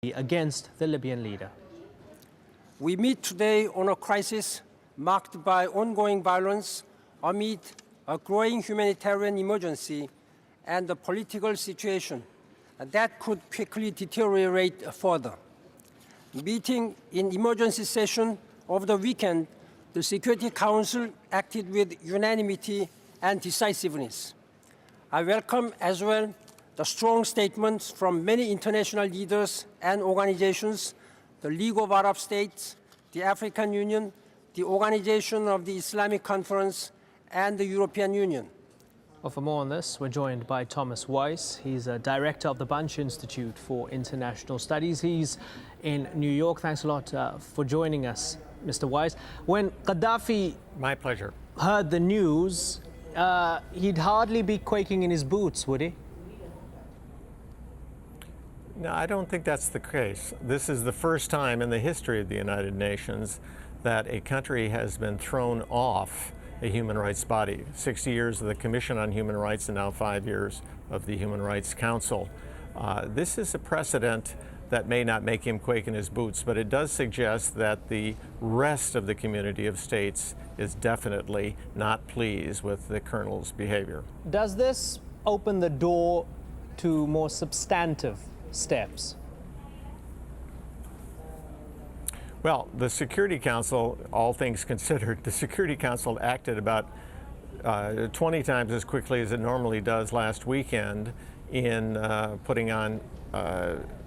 against the Libyan leader. We meet today on a crisis marked by ongoing violence amid a growing humanitarian emergency and a political situation that could quickly deteriorate further. Meeting in emergency session over the weekend, the Security Council acted with unanimity and decisiveness. I welcome as well the strong statements from many international leaders and organizations, the League of Arab States, the African Union, the Organization of the Islamic Conference, and the European Union. Well, for more on this, we're joined by Thomas Weiss. He's a director of the Bunch Institute for International Studies. He's in New York. Thanks a lot for joining us, Mr. Weiss. When Gaddafi My pleasure. heard the news, he'd hardly be quaking in his boots, would he? No, I don't think that's the case. This is the first time in the history of the United Nations that a country has been thrown off a human rights body. 60 years of the Commission on Human Rights and now 5 years of the Human Rights Council. This is a precedent that may not make him quake in his boots, but it does suggest that the rest of the community of states is definitely not pleased with the colonel's behavior. Does this open the door to more substantive steps? Well, the Security Council, all things considered, the Security Council acted about 20 times as quickly as it normally does last weekend in putting on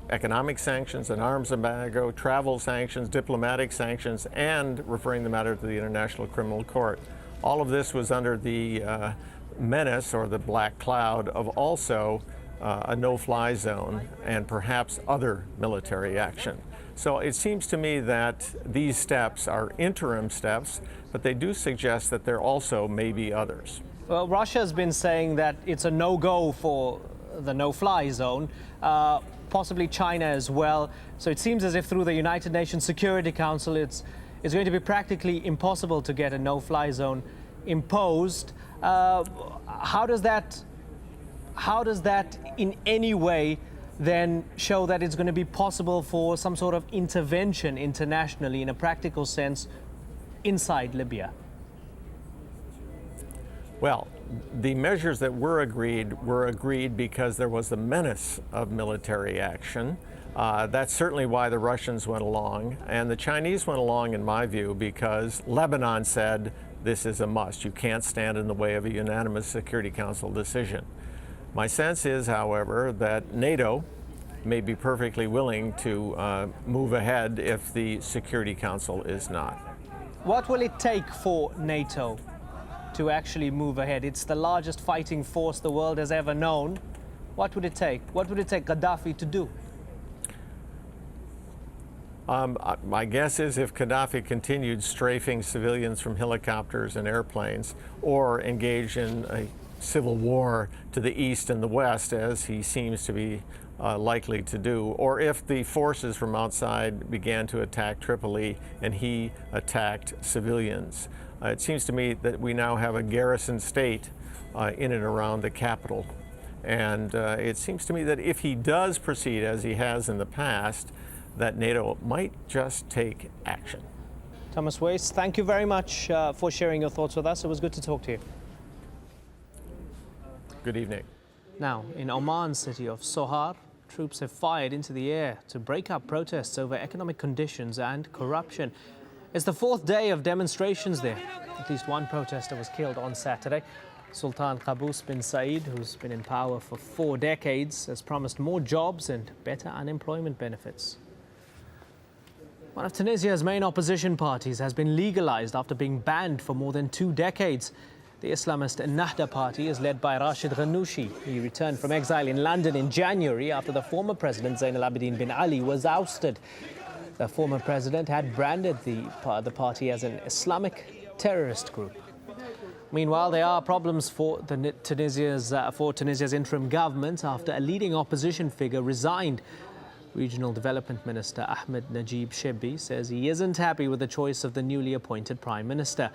economic sanctions, an arms embargo, travel sanctions, diplomatic sanctions, and referring the matter to the International Criminal Court. All of this was under the menace or the black cloud of also a no-fly zone and perhaps other military action. So it seems to me that these steps are interim steps, but they do suggest that there also may be others. Well, Russia's been saying that it's a no-go for the no-fly zone, possibly China as well. So it seems as if through the United Nations Security Council, it's going to be practically impossible to get a no-fly zone imposed. How does that in any way then show that it's going to be possible for some sort of intervention internationally in a practical sense inside Libya? Well, the measures that were agreed because there was a menace of military action. That's certainly why the Russians went along, and the Chinese went along, in my view, because Lebanon said this is a must. You can't stand in the way of a unanimous Security Council decision. My sense is, however, that NATO may be perfectly willing to move ahead if the Security Council is not. What will it take for NATO to actually move ahead? It's the largest fighting force the world has ever known. What would it take? What would it take Gaddafi to do? My guess is if Gaddafi continued strafing civilians from helicopters and airplanes or engaged in a civil war to the east and the west, as he seems to be likely to do, or if the forces from outside began to attack Tripoli and he attacked civilians. It seems to me that we now have a garrison state in and around the capital. And it seems to me that if he does proceed as he has in the past, that NATO might just take action. Thomas Weiss, thank you very much for sharing your thoughts with us. It was good to talk to you. Good evening. Now, in Oman's city of Sohar, troops have fired into the air to break up protests over economic conditions and corruption. It's the fourth day of demonstrations there. At least one protester was killed on Saturday. Sultan Qaboos bin Said, who's been in power for 4 decades, has promised more jobs and better unemployment benefits. One of Tunisia's main opposition parties has been legalized after being banned for more than 2 decades. The Islamist Ennahda party is led by Rashid Ghannouchi. He returned from exile in London in January after the former president Zain al-Abidine bin Ali was ousted. The former president had branded the party as an Islamic terrorist group. Meanwhile, there are problems for Tunisia's interim government after a leading opposition figure resigned. Regional Development Minister Ahmed Najib Shebbi says he isn't happy with the choice of the newly appointed Prime Minister.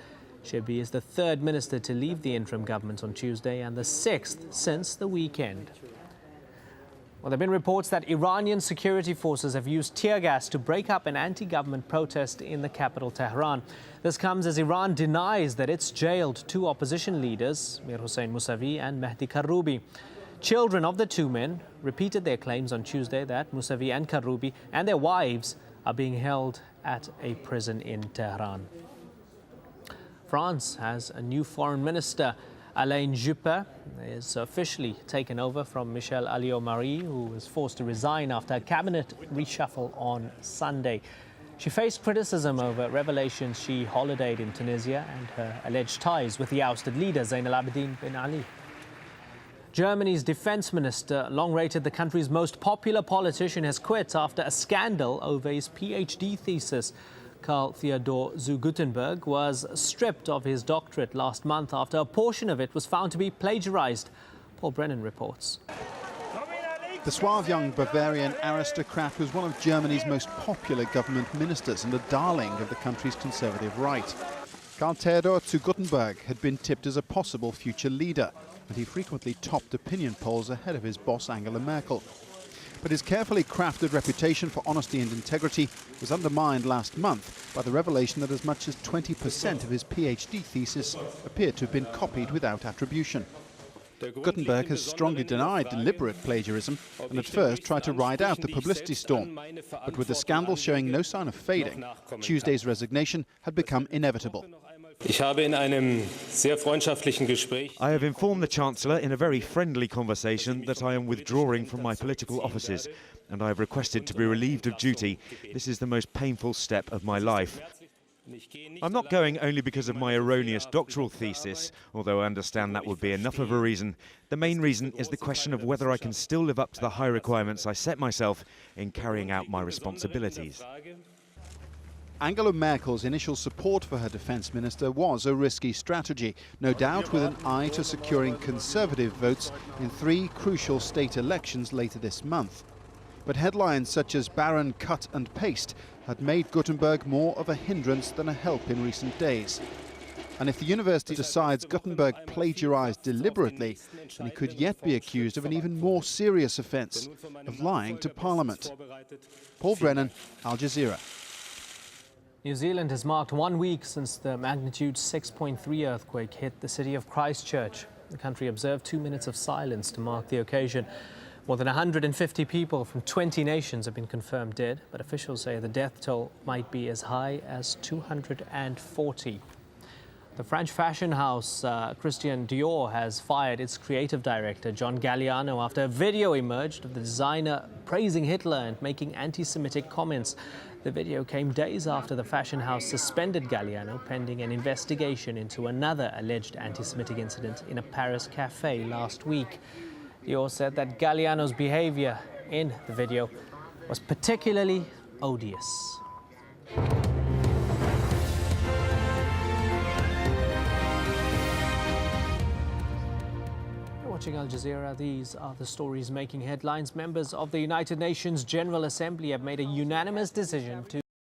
Shebbi is the third minister to leave the interim government on Tuesday and the 6th since the weekend. Well, there have been reports that Iranian security forces have used tear gas to break up an anti-government protest in the capital, Tehran. This comes as Iran denies that it's jailed two opposition leaders, Mir Hossein Mousavi and Mehdi Karoubi. Children of the two men repeated their claims on Tuesday that Mousavi and Karoubi and their wives are being held at a prison in Tehran. France has a new foreign minister. Alain Juppé is officially taken over from Michel Alliot-Marie, who was forced to resign after a cabinet reshuffle on Sunday. She faced criticism over revelations she holidayed in Tunisia and her alleged ties with the ousted leader Zain al-Abidine bin Ali. Germany's defense minister, long-rated the country's most popular politician, has quit after a scandal over his PhD thesis. Karl Theodor zu Guttenberg was stripped of his doctorate last month after a portion of it was found to be plagiarized. Paul Brennan reports. The suave young Bavarian aristocrat was one of Germany's most popular government ministers and a darling of the country's conservative right. Karl Theodor zu Guttenberg had been tipped as a possible future leader, and he frequently topped opinion polls ahead of his boss Angela Merkel. But his carefully crafted reputation for honesty and integrity was undermined last month by the revelation that as much as 20% of his PhD thesis appeared to have been copied without attribution. Guttenberg has strongly denied deliberate plagiarism and at first tried to ride out the publicity storm. But with the scandal showing no sign of fading, Tuesday's resignation had become inevitable. I have informed the Chancellor in a very friendly conversation that I am withdrawing from my political offices, and I have requested to be relieved of duty. This is the most painful step of my life. I'm not going only because of my erroneous doctoral thesis, although I understand that would be enough of a reason. The main reason is the question of whether I can still live up to the high requirements I set myself in carrying out my responsibilities. Angela Merkel's initial support for her defence minister was a risky strategy, no doubt with an eye to securing conservative votes in 3 crucial state elections later this month. But headlines such as Baron Cut and Paste had made Guttenberg more of a hindrance than a help in recent days. And if the university decides Guttenberg plagiarised deliberately, then he could yet be accused of an even more serious offence, of lying to Parliament. Paul Brennan, Al Jazeera. New Zealand has marked 1 week since the magnitude 6.3 earthquake hit the city of Christchurch. The country observed 2 minutes of silence to mark the occasion. More than 150 people from 20 nations have been confirmed dead, but officials say the death toll might be as high as 240. The French fashion house Christian Dior has fired its creative director John Galliano after a video emerged of the designer praising Hitler and making anti-Semitic comments. The video came days after the fashion house suspended Galliano pending an investigation into another alleged anti-Semitic incident in a Paris cafe last week. Dior said that Galliano's behavior in the video was particularly odious. Watching Al Jazeera, these are the stories making headlines. Members of the United Nations General Assembly have made a unanimous decision to